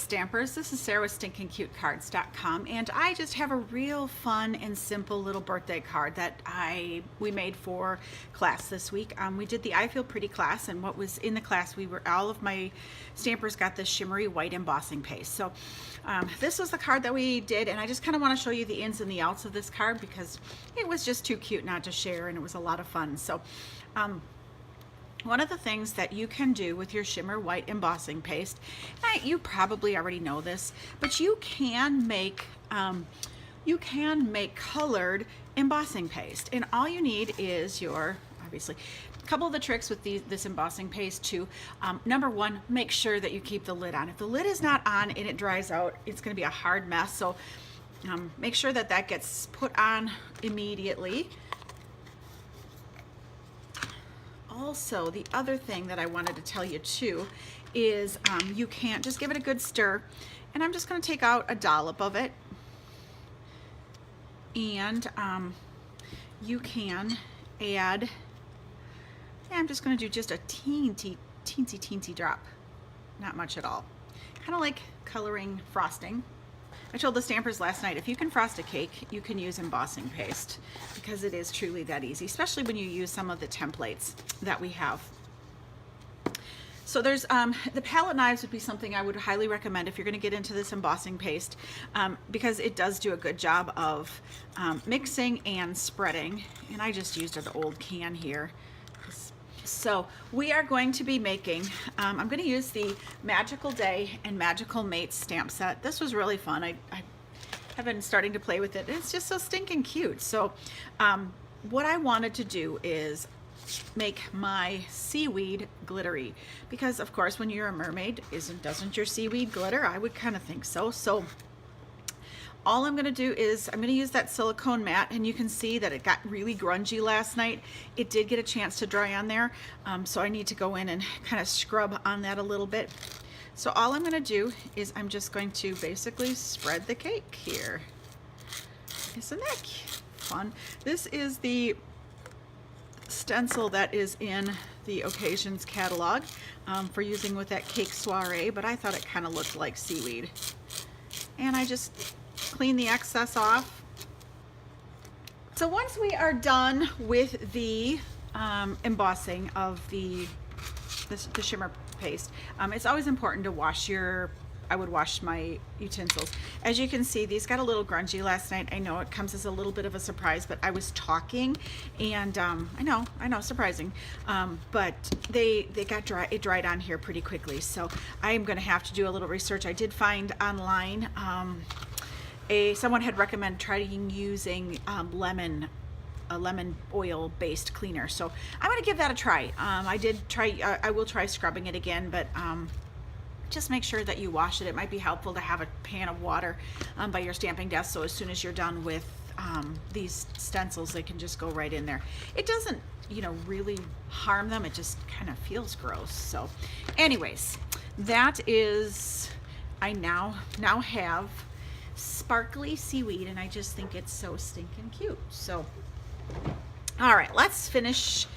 Stampers, this is Sarah with Stinkincutecards.com, and I just have a real fun and simple little birthday card that we made for class this week. We did the I Feel Pretty class, and what was in the class, all of my stampers got this Shimmery White Embossing Paste. So this was the card that we did, and I just kind of want to show you the ins and the outs of this card because it was just too cute not to share, and it was a lot of fun. So one of the things that you can do with your Shimmer White Embossing Paste, you probably already know this, but you can make colored embossing paste, and all you need is obviously a couple of the tricks with this embossing paste too. Number one, make sure that you keep the lid on. If the lid is not on and it dries out, it's going to be a hard mess. So make sure that gets put on immediately. Also, the other thing that I wanted to tell you too is you can't just give it a good stir, and I'm just going to take out a dollop of it, and you can add, I'm just going to do just a teensy drop, not much at all, kind of like coloring frosting. I told the stampers last night, if you can frost a cake, you can use embossing paste because it is truly that easy, especially when you use some of the templates that we have. So there's the palette knives would be something I would highly recommend if you're going to get into this embossing paste because it does do a good job of mixing and spreading. And I just used an old can here. So we are going to be making, I'm going to use the Magical Day and Magical Mates stamp set. This was really fun. I have been starting to play with it. It's just so stinking cute. So what I wanted to do is make my seaweed glittery because of course when you're a mermaid, doesn't your seaweed glitter? I would kind of think so. So all I'm going to do is I'm going to use that silicone mat, and you can see that it got really grungy last night. It did get a chance to dry on there, so I need to go in and kind of scrub on that a little bit. So all I'm going to do is I'm just going to basically spread the cake here. Isn't that fun? This is the stencil that is in the Occasions catalog for using with that cake soiree, but I thought it kind of looked like seaweed. And I just clean the excess off. So once we are done with the embossing of the shimmer paste, it's always important to wash I would wash my utensils. As you can see, these got a little grungy last night. I know it comes as a little bit of a surprise, but I was talking, and I know, surprising, but it dried on here pretty quickly. So I'm going to have to do a little research. I did find online someone had recommended trying using a lemon oil based cleaner, so I'm going to give that a try. I will try scrubbing it again, but just make sure that you wash it. It might be helpful to have a pan of water by your stamping desk, so as soon as you're done with these stencils, they can just go right in there. It doesn't really harm them, it just kind of feels gross. So anyways, that is, I now have sparkly seaweed, and I just think it's so stinking cute. So all right, let's finish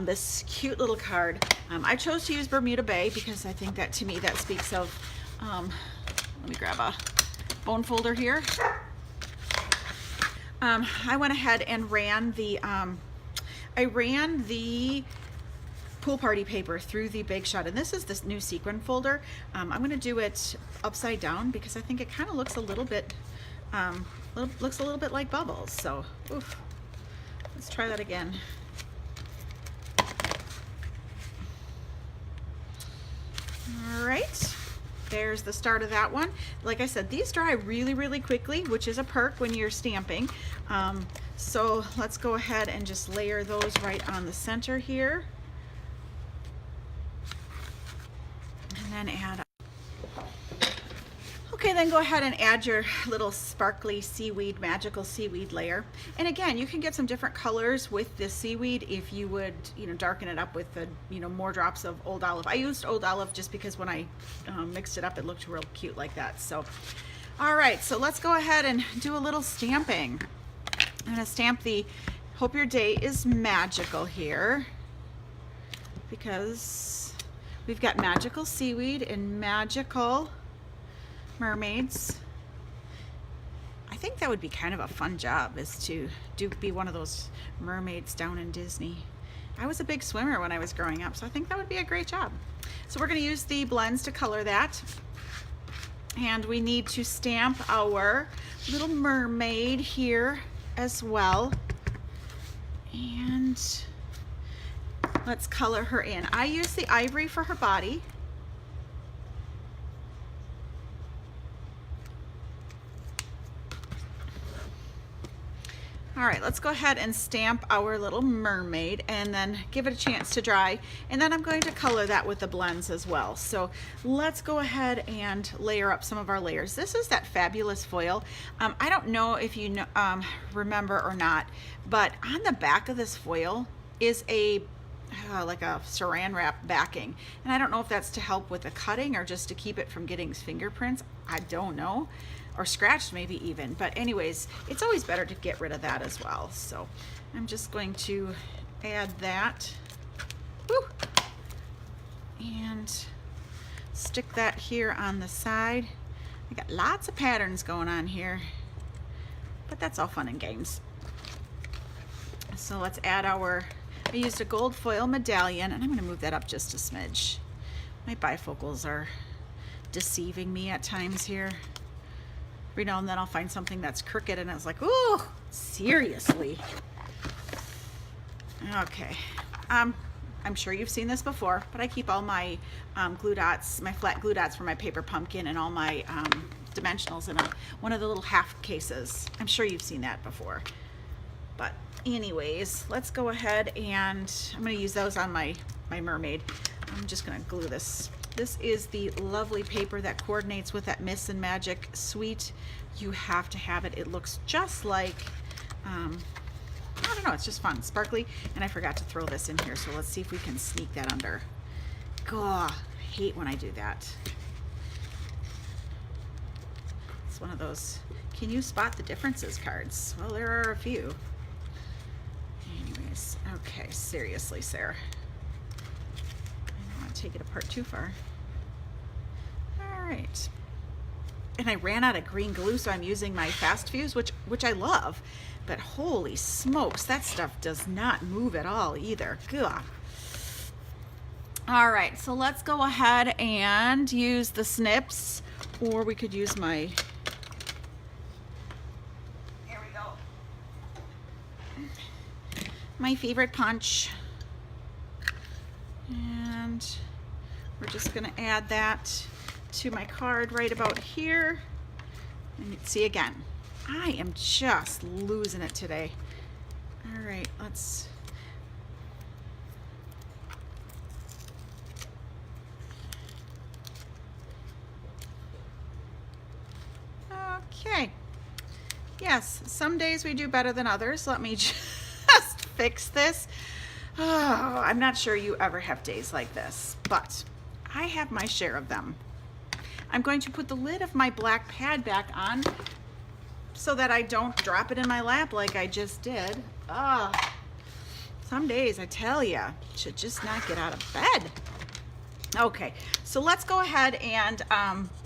this cute little card. I chose to use Bermuda Bay because I think that, to me, that speaks of let me grab a bone folder here. I went ahead and ran the pool party paper through the Big Shot, and this is this new sequin folder. I'm going to do it upside down because I think it kind of looks a little bit like bubbles. So oof. Let's try that again. All right, there's the start of that one. Like I said, these dry really quickly, which is a perk when you're stamping. So let's go ahead and just layer those right on the center here. And then add, okay, then go ahead and add your little sparkly seaweed, magical seaweed layer. And again, you can get some different colors with this seaweed if you would, darken it up with the, more drops of Old Olive. I used Old Olive just because when I mixed it up, it looked real cute like that. So, all right, so let's go ahead and do a little stamping. I'm gonna stamp the Hope Your Day is Magical here because we've got magical seaweed and magical mermaids. I think that would be kind of a fun job, is to be one of those mermaids down in Disney. I was a big swimmer when I was growing up, so I think that would be a great job. So we're going to use the blends to color that. And we need to stamp our little mermaid here as well. And let's color her in. I use the ivory for her body. All right, let's go ahead and stamp our little mermaid and then give it a chance to dry. And then I'm going to color that with the blends as well. So let's go ahead and layer up some of our layers. This is that fabulous foil. I don't know if you know, remember or not, but on the back of this foil is a like a saran wrap backing. And I don't know if that's to help with the cutting or just to keep it from getting fingerprints. I don't know. Or scratched maybe even, but anyways, it's always better to get rid of that as well. So I'm just going to add that. Woo! And stick that here on the side. I got lots of patterns going on here, but that's all fun and games. So let's add our, I used a gold foil medallion, and I'm going to move that up just a smidge. My bifocals are deceiving me at times here. Every now and then I'll find something that's crooked and it's like, ooh, seriously. Okay, I'm sure you've seen this before, but I keep all my glue dots, my flat glue dots for my paper pumpkin, and all my dimensionals in one of the little half cases. I'm sure you've seen that before. But anyways, let's go ahead and I'm going to use those on my mermaid. I'm just going to glue this. This is the lovely paper that coordinates with that Mists and Magic suite. You have to have it. It looks just like, I don't know, it's just fun, sparkly. And I forgot to throw this in here, so let's see if we can sneak that under. God, I hate when I do that. It's one of those, can you spot the differences cards? Well, there are a few. Anyways, okay, seriously, Sarah. Take it apart too far. All right, and I ran out of green glue, so I'm using my fast fuse, which I love, but holy smokes, that stuff does not move at all either. Gah. All right, so let's go ahead and use the snips, or we could use my, here we go, my favorite punch. And we're just going to add that to my card right about here. And you can see again, I am just losing it today. All right, let's, okay. Yes, some days we do better than others. Let me just fix this. Oh, I'm not sure you ever have days like this, but I have my share of them. I'm going to put the lid of my black pad back on so that I don't drop it in my lap like I just did. Some days, I tell ya, should just not get out of bed. Okay, so let's go ahead and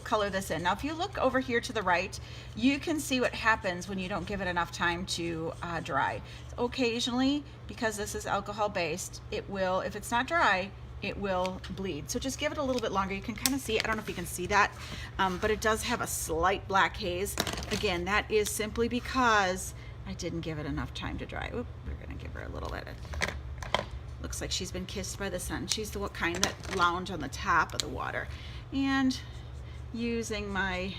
color this in. Now, if you look over here to the right, you can see what happens when you don't give it enough time to dry. Occasionally, because this is alcohol based, it will, if it's not dry, it will bleed. So just give it a little bit longer. You can kind of see, I don't know if you can see that, but it does have a slight black haze. Again, that is simply because I didn't give it enough time to dry. Oop, we're gonna give her a little bit. Looks like she's been kissed by the sun. She's the kind that lounge on the top of the water. And using my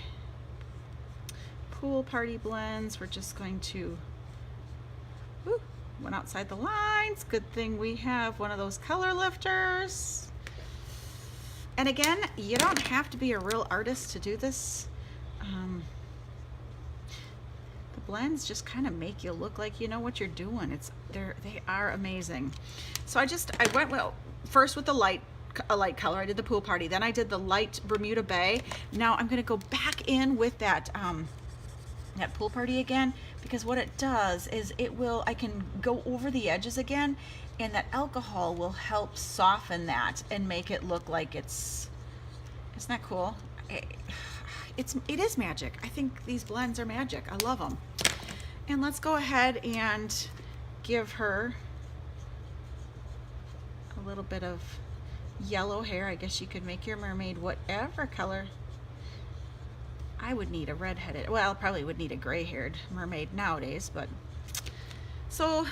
pool party blends, we're just going to, woo, went outside the lines. Good thing we have one of those color lifters. And again, you don't have to be a real artist to do this. The blends just kind of make you look like you know what you're doing. They are amazing. So I went first with a light color. I did the pool party, then I did the light Bermuda Bay. Now I'm going to go back in with that that pool party again, because what it does is I can go over the edges again, and that alcohol will help soften that and make it look like isn't that cool? it is magic. I think these blends are magic. I love them. And let's go ahead and give her a little bit of yellow hair. I guess you could make your mermaid whatever color. I would need a red-headed, well, probably would need a gray-haired mermaid nowadays, but so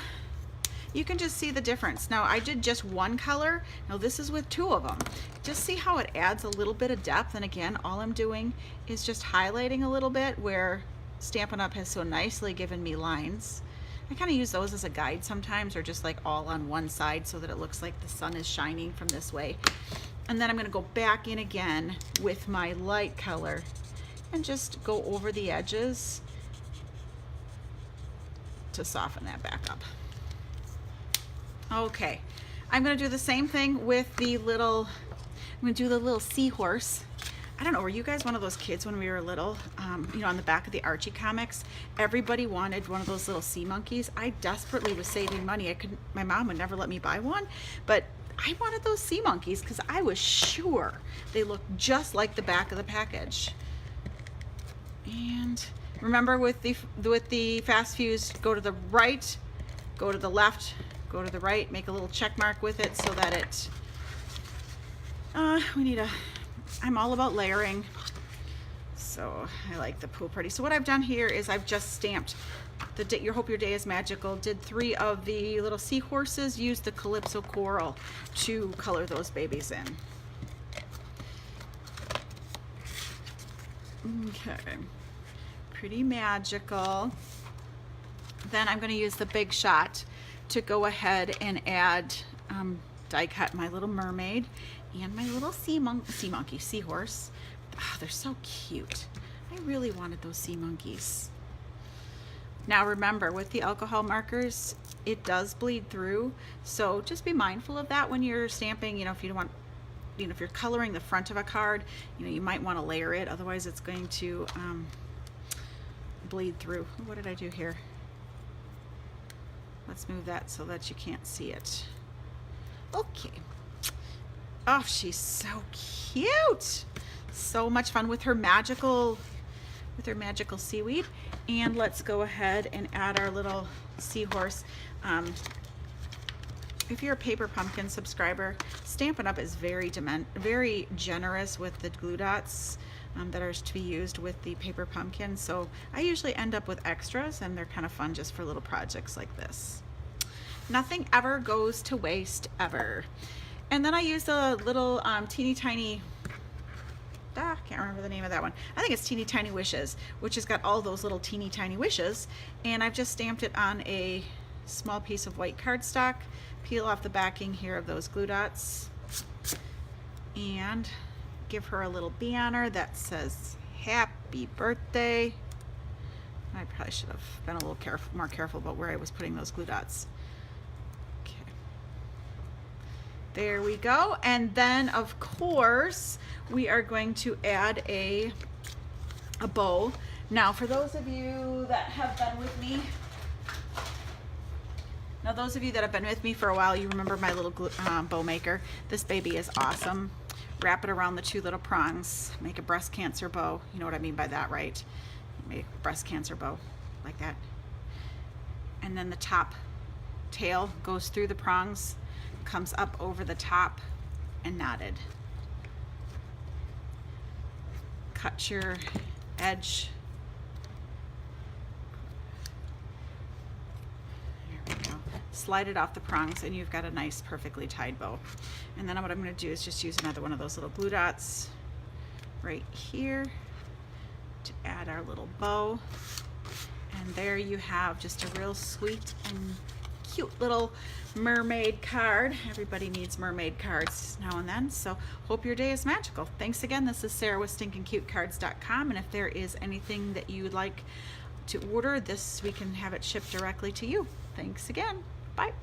you can just see the difference. Now I did just one color. Now this is with two of them. Just see how it adds a little bit of depth. And again, all I'm doing is just highlighting a little bit where Stampin' Up! Has so nicely given me lines. I kind of use those as a guide sometimes, or just like all on one side so that it looks like the sun is shining from this way. And then I'm going to go back in again with my light color and just go over the edges to soften that back up. Okay, I'm going to do the same thing with the little, I'm going to do the little seahorse. I don't know, were you guys one of those kids when we were little? You know, on the back of the Archie comics, everybody wanted one of those little sea monkeys. I desperately was saving money. My mom would never let me buy one, but I wanted those sea monkeys because I was sure they looked just like the back of the package. And remember, with the fast fuse, go to the right, go to the left, go to the right, make a little check mark with it so that it, I'm all about layering, so I like the Pool Pretty. So what I've done here is I've just stamped the Hope Your Day is Magical, did 3 of the little seahorses, used the Calypso Coral to color those babies in. Okay, pretty magical. Then I'm going to use the Big Shot to go ahead and add, die cut my little mermaid and my little seahorse. Oh, they're so cute. I really wanted those sea monkeys. Now remember, with the alcohol markers, it does bleed through, so just be mindful of that when you're stamping. You know, if you don't want, you know, if you're coloring the front of a card, you know, you might want to layer it, otherwise it's going to bleed through. What did I do here? Let's move that so that you can't see it. Okay. Oh, she's so cute. So much fun with her magical seaweed. And let's go ahead and add our little seahorse. If you're a Paper Pumpkin subscriber, Stampin' Up! Is very generous with the glue dots that are to be used with the Paper Pumpkin. So I usually end up with extras, and they're kind of fun just for little projects like this. Nothing ever goes to waste, ever. And then I used a little teeny tiny, can't remember the name of that one. I think it's Teeny Tiny Wishes, which has got all those little teeny tiny wishes. And I've just stamped it on a small piece of white cardstock. Peel off the backing here of those glue dots. And give her a little banner that says, "Happy Birthday." I probably should have been a little more careful about where I was putting those glue dots. There we go. And then of course we are going to add a bow. Now for those of you that have been with me, for a while, you remember my little bow maker. This baby is awesome. Wrap it around the 2 little prongs, make a breast cancer bow. You know what I mean by that, right? Make a breast cancer bow like that. And then the top tail goes through the prongs, comes up over the top and knotted. Cut your edge. There we go. Slide it off the prongs and you've got a nice perfectly tied bow. And then what I'm going to do is just use another one of those little glue dots right here to add our little bow. And there you have just a real sweet and cute little mermaid card. Everybody needs mermaid cards now and then, so hope your day is magical. Thanks again. This is Sarah with Stinkincutecards.com, and if there is anything that you would like to order, we can have it shipped directly to you. Thanks again. Bye.